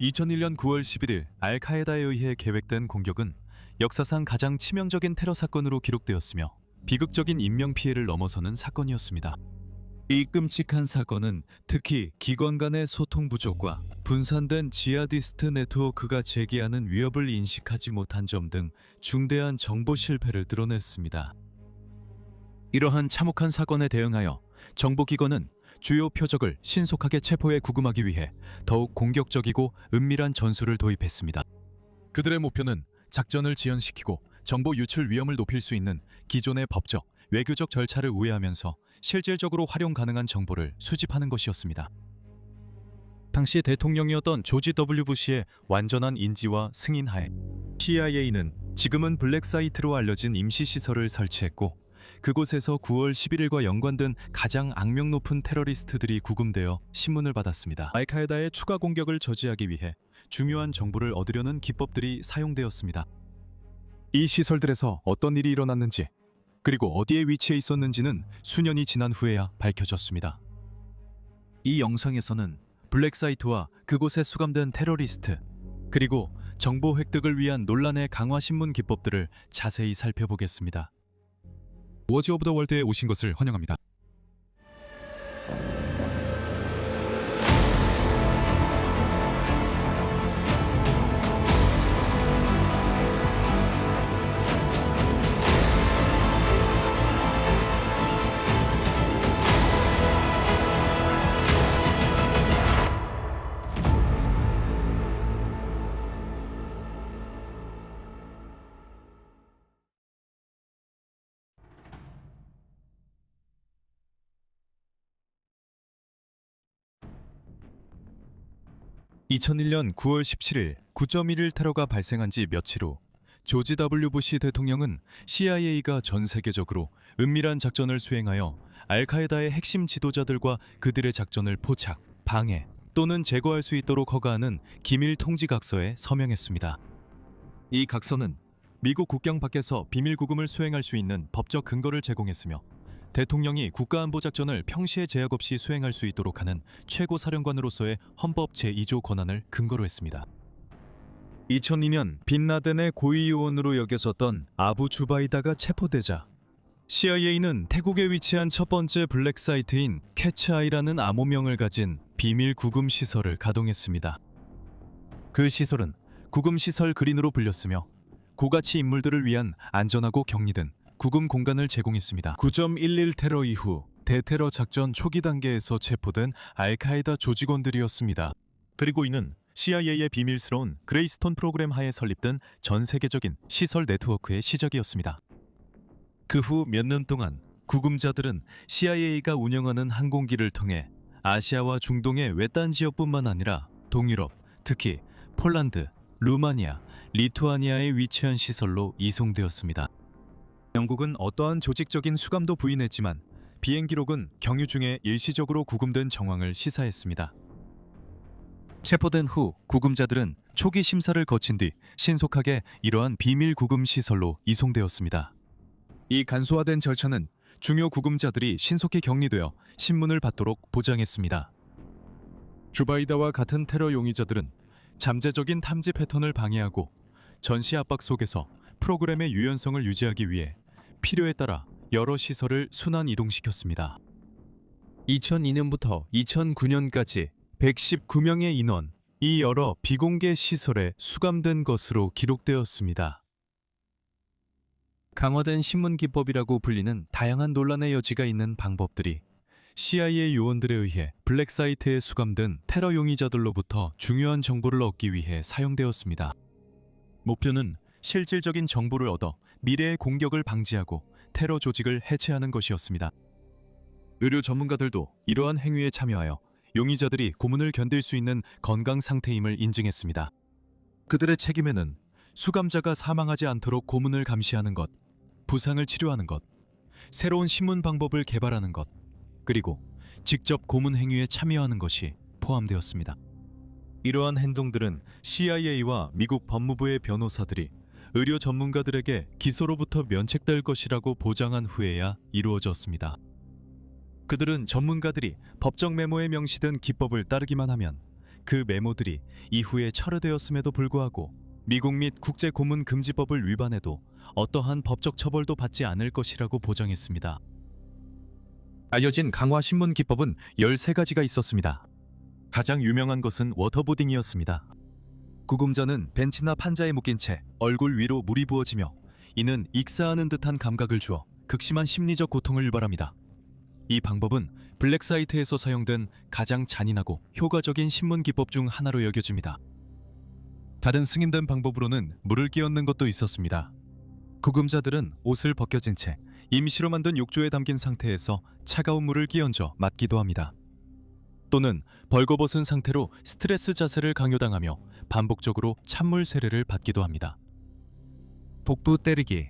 2001년 9월 11일 알카에다에 의해 계획된 공격은 역사상 가장 치명적인 테러 사건으로 기록되었으며 비극적인 인명피해를 넘어서는 사건이었습니다. 이 끔찍한 사건은 특히 기관 간의 소통 부족과 분산된 지하디스트 네트워크가 제기하는 위협을 인식하지 못한 점 등 중대한 정보 실패를 드러냈습니다. 이러한 참혹한 사건에 대응하여 정보기관은 주요 표적을 신속하게 체포해 구금하기 위해 더욱 공격적이고 은밀한 전술을 도입했습니다. 그들의 목표는 작전을 지연시키고 정보 유출 위험을 높일 수 있는 기존의 법적, 외교적 절차를 우회하면서 실질적으로 활용 가능한 정보를 수집하는 것이었습니다. 당시 대통령이었던 조지 W 부시의 완전한 인지와 승인하에 CIA는 지금은 블랙사이트로 알려진 임시시설을 설치했고 그곳에서 9월 11일과 연관된 가장 악명 높은 테러리스트들이 구금되어 신문을 받았습니다. 알카에다의 추가 공격을 저지하기 위해 중요한 정보를 얻으려는 기법들이 사용되었습니다. 이 시설들에서 어떤 일이 일어났는지 그리고 어디에 위치해 있었는지는 수년이 지난 후에야 밝혀졌습니다. 이 영상에서는 블랙사이트와 그곳에 수감된 테러리스트 그리고 정보 획득을 위한 논란의 강화 신문 기법들을 자세히 살펴보겠습니다. 워즈 오브 더 월드에 오신 것을 환영합니다. (2001년 9월 17일) 9.11 테러가 발생한 지 며칠 후 조지 W 부시 대통령은 CIA가 전 세계적으로 은밀한 작전을 수행하여 알카에다의 핵심 지도자들과 그들의 작전을 포착, 방해 또는 제거할 수 있도록 허가하는 기밀 통지 각서에 서명했습니다. 이 각서는 미국 국경 밖에서 비밀 구금을 수행할 수 있는 법적 근거를 제공했으며 대통령이 국가안보작전을 평시에 제약 없이 수행할 수 있도록 하는 최고사령관으로서의 헌법 제2조 권한을 근거로 했습니다. 2002년 빈라덴의 고위 요원으로 여겨졌던 아부 주바이다가 체포되자 CIA는 태국에 위치한 첫 번째 블랙사이트인 캐츠아이라는 암호명을 가진 비밀 구금 시설을 가동했습니다. 그 시설은 구금시설 그린으로 불렸으며 고가치 인물들을 위한 안전하고 격리된 구금 공간을 제공했습니다. 9.11 테러 이후 대테러 작전 초기 단계에서 체포된 알카에다 조직원들이었습니다. 그리고 이는 CIA의 비밀스러운 그레이스톤 프로그램 하에 설립된 전 세계적인 시설 네트워크의 시작이었습니다. 그 후 몇 년 동안 구금자들은 CIA가 운영하는 항공기를 통해 아시아와 중동의 외딴 지역뿐만 아니라 동유럽, 특히 폴란드, 루마니아, 리투아니아에 위치한 시설로 이송되었습니다. 영국은 어떠한 조직적인 수감도 부인했지만 비행 기록은 경유 중에 일시적으로 구금된 정황을 시사했습니다. 체포된 후 구금자들은 초기 심사를 거친 뒤 신속하게 이러한 비밀 구금 시설로 이송되었습니다. 이 간소화된 절차는 중요 구금자들이 신속히 격리되어 신문을 받도록 보장했습니다. 주바이다와 같은 테러 용의자들은 잠재적인 탐지 패턴을 방해하고 전시 압박 속에서 프로그램의 유연성을 유지하기 위해 필요에 따라 여러 시설을 순환 이동시켰습니다. 2002년부터 2009년까지 119명의 인원, 이 여러 비공개 시설에 수감된 것으로 기록되었습니다. 강화된 신문 기법이라고 불리는 다양한 논란의 여지가 있는 방법들이 CIA 요원들에 의해 블랙사이트에 수감된 테러 용의자들로부터 중요한 정보를 얻기 위해 사용되었습니다. 목표는 실질적인 정보를 얻어 미래의 공격을 방지하고 테러 조직을 해체하는 것이었습니다. 의료 전문가들도 이러한 행위에 참여하여 용의자들이 고문을 견딜 수 있는 건강 상태임을 인증했습니다. 그들의 책임에는 수감자가 사망하지 않도록 고문을 감시하는 것, 부상을 치료하는 것, 새로운 신문 방법을 개발하는 것, 그리고 직접 고문 행위에 참여하는 것이 포함되었습니다. 이러한 행동들은 CIA와 미국 법무부의 변호사들이 의료 전문가들에게 기소로부터 면책될 것이라고 보장한 후에야 이루어졌습니다. 그들은 전문가들이 법적 메모에 명시된 기법을 따르기만 하면 그 메모들이 이후에 철회되었음에도 불구하고 미국 및 국제 고문 금지법을 위반해도 어떠한 법적 처벌도 받지 않을 것이라고 보장했습니다. 알려진 강화 신문 기법은 13가지가 있었습니다. 가장 유명한 것은 워터보딩이었습니다. 구금자는 벤치나 판자에 묶인 채 얼굴 위로 물이 부어지며 이는 익사하는 듯한 감각을 주어 극심한 심리적 고통을 유발합니다. 이 방법은 블랙사이트에서 사용된 가장 잔인하고 효과적인 신문 기법 중 하나로 여겨집니다. 다른 승인된 방법으로는 물을 끼얹는 것도 있었습니다. 구금자들은 옷을 벗겨진 채 임시로 만든 욕조에 담긴 상태에서 차가운 물을 끼얹어 맞기도 합니다. 또는 벌거벗은 상태로 스트레스 자세를 강요당하며 반복적으로 찬물 세례를 받기도 합니다. 복부 때리기.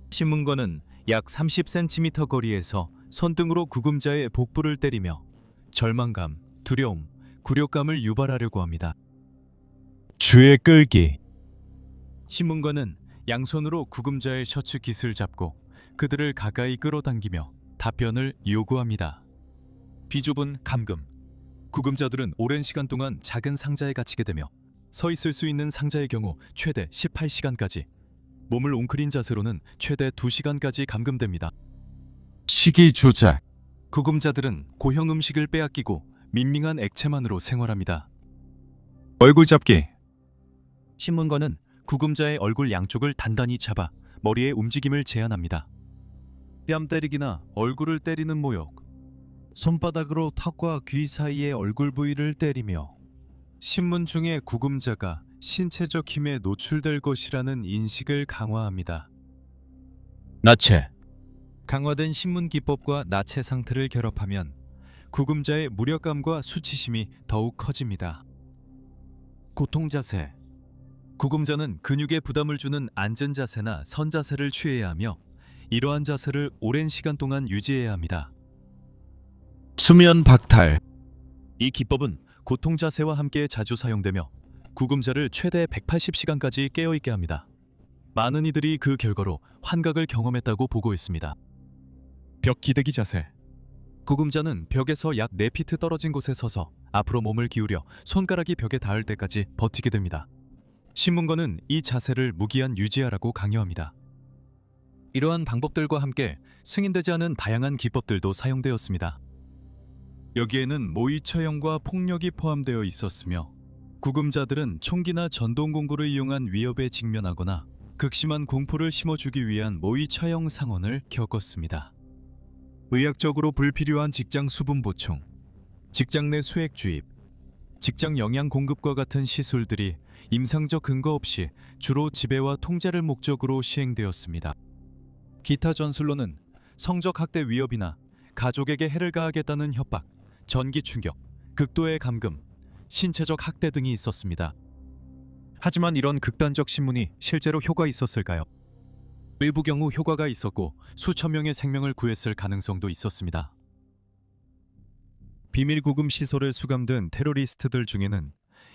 신문관은 약 30cm 거리에서 손등으로 구금자의 복부를 때리며 절망감, 두려움, 굴욕감을 유발하려고 합니다. 주에 끌기. 신문관은 양손으로 구금자의 셔츠 깃을 잡고 그들을 가까이 끌어당기며 답변을 요구합니다. 비좁은 감금. 구금자들은 오랜 시간 동안 작은 상자에 갇히게 되며 서 있을 수 있는 상자의 경우 최대 18시간까지, 몸을 옹크린 자세로는 최대 2시간까지 감금됩니다. 식이 조작. 구금자들은 고형 음식을 빼앗기고 밍밍한 액체만으로 생활합니다. 얼굴 잡기. 신문관은 구금자의 얼굴 양쪽을 단단히 잡아 머리의 움직임을 제한합니다. 뺨 때리기나 얼굴을 때리는 모욕. 손바닥으로 턱과 귀 사이의 얼굴 부위를 때리며 신문 중에 구금자가 신체적 힘에 노출될 것이라는 인식을 강화합니다. 나체. 강화된 신문 기법과 나체 상태를 결합하면 구금자의 무력감과 수치심이 더욱 커집니다. 고통 자세. 구금자는 근육에 부담을 주는 앉은 자세나 선 자세를 취해야 하며 이러한 자세를 오랜 시간 동안 유지해야 합니다. 수면 박탈. 이 기법은 고통 자세와 함께 자주 사용되며 구금자를 최대 180시간까지 깨어있게 합니다. 많은 이들이 그 결과로 환각을 경험했다고 보고했습니다. 벽 기대기 자세. 구금자는 벽에서 약 4피트 떨어진 곳에 서서 앞으로 몸을 기울여 손가락이 벽에 닿을 때까지 버티게 됩니다. 신문관은 이 자세를 무기한 유지하라고 강요합니다. 이러한 방법들과 함께 승인되지 않은 다양한 기법들도 사용되었습니다. 여기에는 모의 처형과 폭력이 포함되어 있었으며 구금자들은 총기나 전동 공구를 이용한 위협에 직면하거나 극심한 공포를 심어주기 위한 모의 처형 상황을 겪었습니다. 의학적으로 불필요한 직장 수분 보충, 직장 내 수액 주입, 직장 영양 공급과 같은 시술들이 임상적 근거 없이 주로 지배와 통제를 목적으로 시행되었습니다. 기타 전술로는 성적 학대 위협이나 가족에게 해를 가하겠다는 협박, 전기 충격, 극도의 감금, 신체적 학대 등이 있었습니다. 하지만 이런 극단적 신문이 실제로 효과 있었을까요? 일부 경우 효과가 있었고 수천 명의 생명을 구했을 가능성도 있었습니다. 비밀 구금 시설에 수감된 테러리스트들 중에는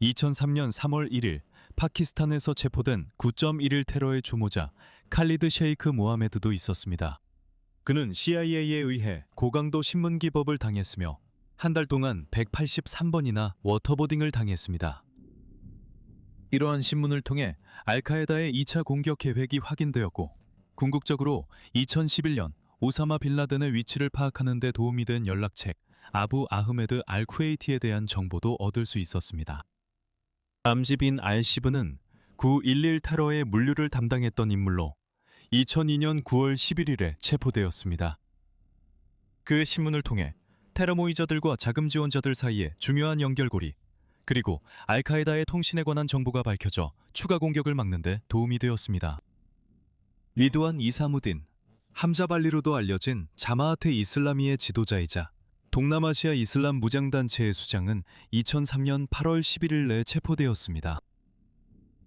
2003년 3월 1일 파키스탄에서 체포된 9.11 테러의 주모자 칼리드 셰이크 모하메드도 있었습니다. 그는 CIA에 의해 고강도 신문 기법을 당했으며 한 달 동안 183번이나 워터보딩을 당했습니다. 이러한 신문을 통해 알카에다의 2차 공격 계획이 확인되었고 궁극적으로 2011년 오사마 빌라덴의 위치를 파악하는 데 도움이 된 연락책 아부 아흐메드 알 쿠웨이티에 대한 정보도 얻을 수 있었습니다. 암지빈 알시브는 9.11 테러의 물류를 담당했던 인물로 2002년 9월 11일에 체포되었습니다. 그의 신문을 통해 테러 모의자들과 자금 지원자들 사이에 중요한 연결고리, 그리고 알카에다의 통신에 관한 정보가 밝혀져 추가 공격을 막는 데 도움이 되었습니다. 리드완 이사무딘, 함자발리로도 알려진 자마아트 이슬라미의 지도자이자 동남아시아 이슬람 무장단체의 수장은 2003년 8월 11일에 체포되었습니다.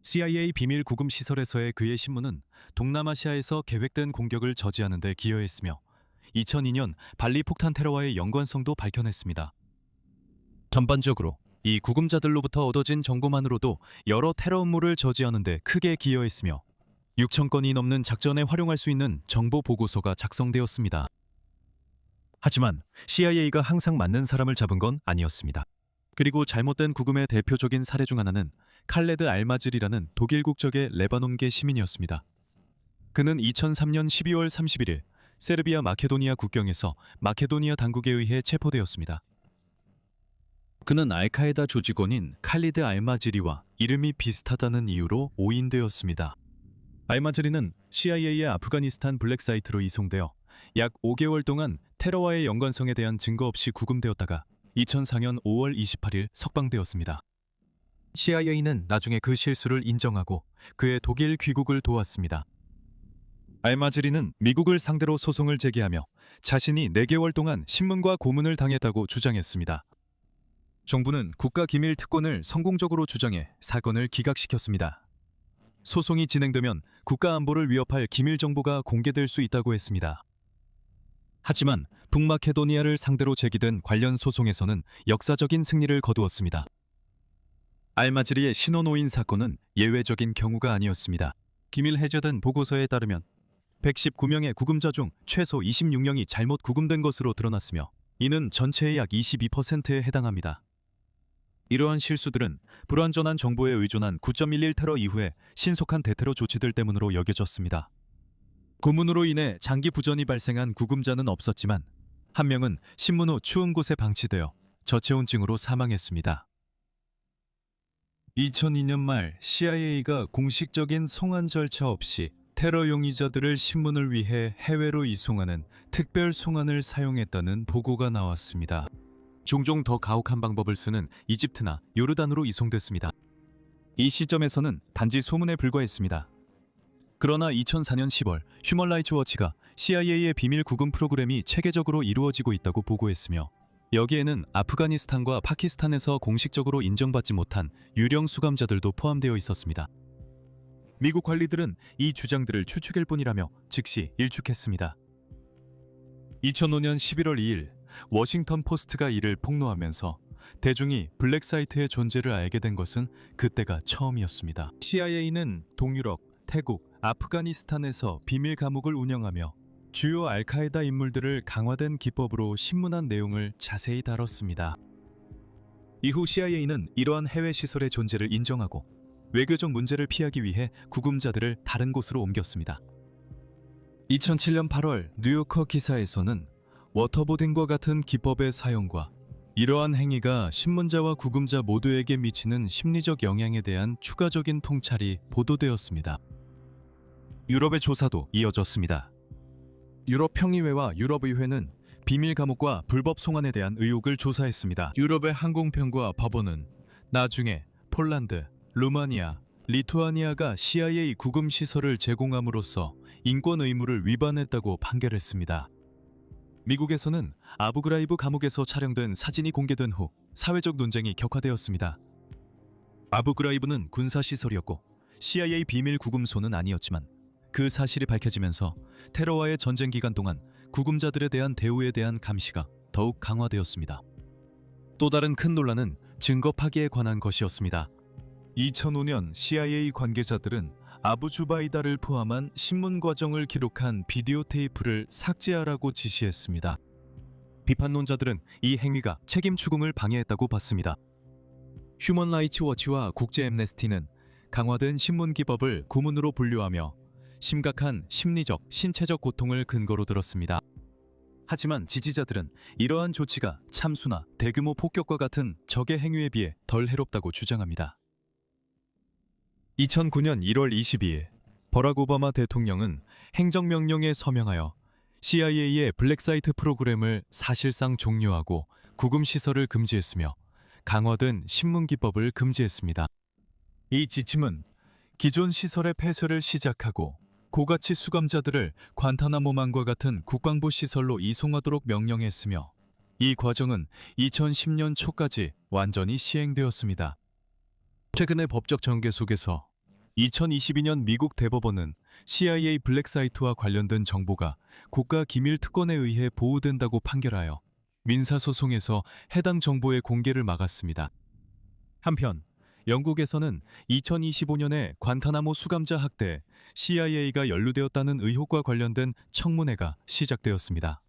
CIA 비밀 구금 시설에서의 그의 신문은 동남아시아에서 계획된 공격을 저지하는 데 기여했으며 2002년 발리 폭탄 테러와의 연관성도 밝혀냈습니다. 전반적으로 이 구금자들로부터 얻어진 정보만으로도 여러 테러 음모를 저지하는 데 크게 기여했으며 6,000건이 넘는 작전에 활용할 수 있는 정보 보고서가 작성되었습니다. 하지만 CIA가 항상 맞는 사람을 잡은 건 아니었습니다. 그리고 잘못된 구금의 대표적인 사례 중 하나는 칼레드 알마즐이라는 독일 국적의 레바논계 시민이었습니다. 그는 2003년 12월 31일 세르비아 마케도니아 국경에서 마케도니아 당국에 의해 체포되었습니다. 그는 알카에다 조직원인 칼리드 알마즈리와 이름이 비슷하다는 이유로 오인되었습니다. 알마즈리는 CIA의 아프가니스탄 블랙사이트로 이송되어 약 5개월 동안 테러와의 연관성에 대한 증거 없이 구금되었다가 2004년 5월 28일 석방되었습니다. CIA는 나중에 그 실수를 인정하고 그의 독일 귀국을 도왔습니다. 알마즈리는 미국을 상대로 소송을 제기하며 자신이 4개월 동안 신문과 고문을 당했다고 주장했습니다. 정부는 국가기밀 특권을 성공적으로 주장해 사건을 기각시켰습니다. 소송이 진행되면 국가안보를 위협할 기밀 정보가 공개될 수 있다고 했습니다. 하지만 북마케도니아를 상대로 제기된 관련 소송에서는 역사적인 승리를 거두었습니다. 알마즈리의 신원오인 사건은 예외적인 경우가 아니었습니다. 기밀 해제된 보고서에 따르면 119명의 구금자 중 최소 26명이 잘못 구금된 것으로 드러났으며 이는 전체의 약 22%에 해당합니다. 이러한 실수들은 불완전한 정보에 의존한 9.11 테러 이후에 신속한 대테러 조치들 때문으로 여겨졌습니다. 고문으로 인해 장기 부전이 발생한 구금자는 없었지만 한 명은 신문 후 추운 곳에 방치되어 저체온증으로 사망했습니다. 2002년 말 CIA가 공식적인 송환 절차 없이 테러 용의자들을 신문을 위해 해외로 이송하는 특별 송환을 사용했다는 보고가 나왔습니다. 종종 더 가혹한 방법을 쓰는 이집트나 요르단으로 이송됐습니다. 이 시점에서는 단지 소문에 불과했습니다. 그러나 2004년 10월 휴먼 라이츠 워치가 CIA의 비밀 구금 프로그램이 체계적으로 이루어지고 있다고 보고했으며 여기에는 아프가니스탄과 파키스탄에서 공식적으로 인정받지 못한 유령 수감자들도 포함되어 있었습니다. 미국 관리들은 이 주장들을 추측일 뿐이라며 즉시 일축했습니다. 2005년 11월 2일 워싱턴 포스트가 이를 폭로하면서 대중이 블랙사이트의 존재를 알게 된 것은 그때가 처음이었습니다. CIA는 동유럽, 태국, 아프가니스탄에서 비밀 감옥을 운영하며 주요 알카에다 인물들을 강화된 기법으로 신문한 내용을 자세히 다뤘습니다. 이후 CIA는 이러한 해외 시설의 존재를 인정하고 외교적 문제를 피하기 위해 구금자들을 다른 곳으로 옮겼습니다. 2007년 8월 뉴요커 기사에서는 워터보딩과 같은 기법의 사용과 이러한 행위가 신문자와 구금자 모두에게 미치는 심리적 영향에 대한 추가적인 통찰이 보도되었습니다. 유럽의 조사도 이어졌습니다. 유럽 평의회와 유럽의회는 비밀 감옥과 불법 송환에 대한 의혹을 조사했습니다. 유럽의 항공편과 법원은 나중에 폴란드, 루마니아, 리투아니아가 CIA 구금 시설을 제공함으로써 인권 의무를 위반했다고 판결했습니다. 미국에서는 아부그라이브 감옥에서 촬영된 사진이 공개된 후 사회적 논쟁이 격화되었습니다. 아부그라이브는 군사시설이었고 CIA 비밀 구금소는 아니었지만 그 사실이 밝혀지면서 테러와의 전쟁 기간 동안 구금자들에 대한 대우에 대한 감시가 더욱 강화되었습니다. 또 다른 큰 논란은 증거 파기에 관한 것이었습니다. 2005년 CIA 관계자들은 아부 주바이다를 포함한 신문 과정을 기록한 비디오 테이프를 삭제하라고 지시했습니다. 비판론자들은 이 행위가 책임 추궁을 방해했다고 봤습니다. 휴먼 라이츠 워치와 국제 앰네스티는 강화된 신문 기법을 고문으로 분류하며 심각한 심리적, 신체적 고통을 근거로 들었습니다. 하지만 지지자들은 이러한 조치가 참수나 대규모 폭격과 같은 적의 행위에 비해 덜 해롭다고 주장합니다. 2009년 1월 22일 버락 오바마 대통령은 행정명령에 서명하여 CIA의 블랙사이트 프로그램을 사실상 종료하고 구금시설을 금지했으며 강화된 신문기법을 금지했습니다. 이 지침은 기존 시설의 폐쇄를 시작하고 고가치 수감자들을 관타나모만과 같은 국방부 시설로 이송하도록 명령했으며 이 과정은 2010년 초까지 완전히 시행되었습니다. 최근의 법적 전개 속에서 2022년 미국 대법원은 CIA 블랙사이트와 관련된 정보가 국가 기밀 특권에 의해 보호된다고 판결하여 민사소송에서 해당 정보의 공개를 막았습니다. 한편 영국에서는 2025년에 관타나모 수감자 학대에 CIA가 연루되었다는 의혹과 관련된 청문회가 시작되었습니다.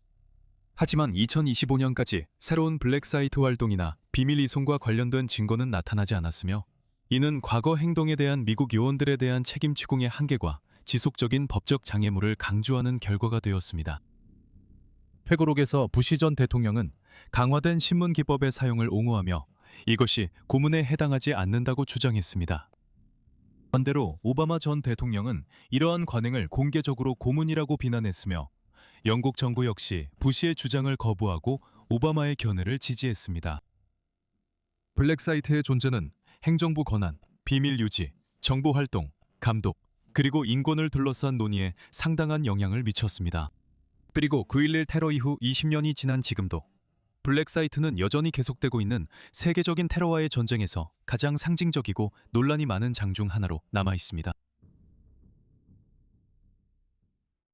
하지만 2025년까지 새로운 블랙사이트 활동이나 비밀 이송과 관련된 증거는 나타나지 않았으며, 이는 과거 행동에 대한 미국 요원들에 대한 책임 추궁의 한계와 지속적인 법적 장애물을 강조하는 결과가 되었습니다. 회고록에서 부시 전 대통령은 강화된 신문 기법의 사용을 옹호하며 이것이 고문에 해당하지 않는다고 주장했습니다. 반대로 오바마 전 대통령은 이러한 관행을 공개적으로 고문이라고 비난했으며, 영국 정부 역시 부시의 주장을 거부하고 오바마의 견해를 지지했습니다. 블랙사이트의 존재는 행정부 권한, 비밀 유지, 정보 활동, 감독, 그리고 인권을 둘러싼 논의에 상당한 영향을 미쳤습니다. 그리고 9.11 테러 이후 20년이 지난 지금도 블랙사이트는 여전히 계속되고 있는 세계적인 테러와의 전쟁에서 가장 상징적이고 논란이 많은 장 중 하나로 남아 있습니다.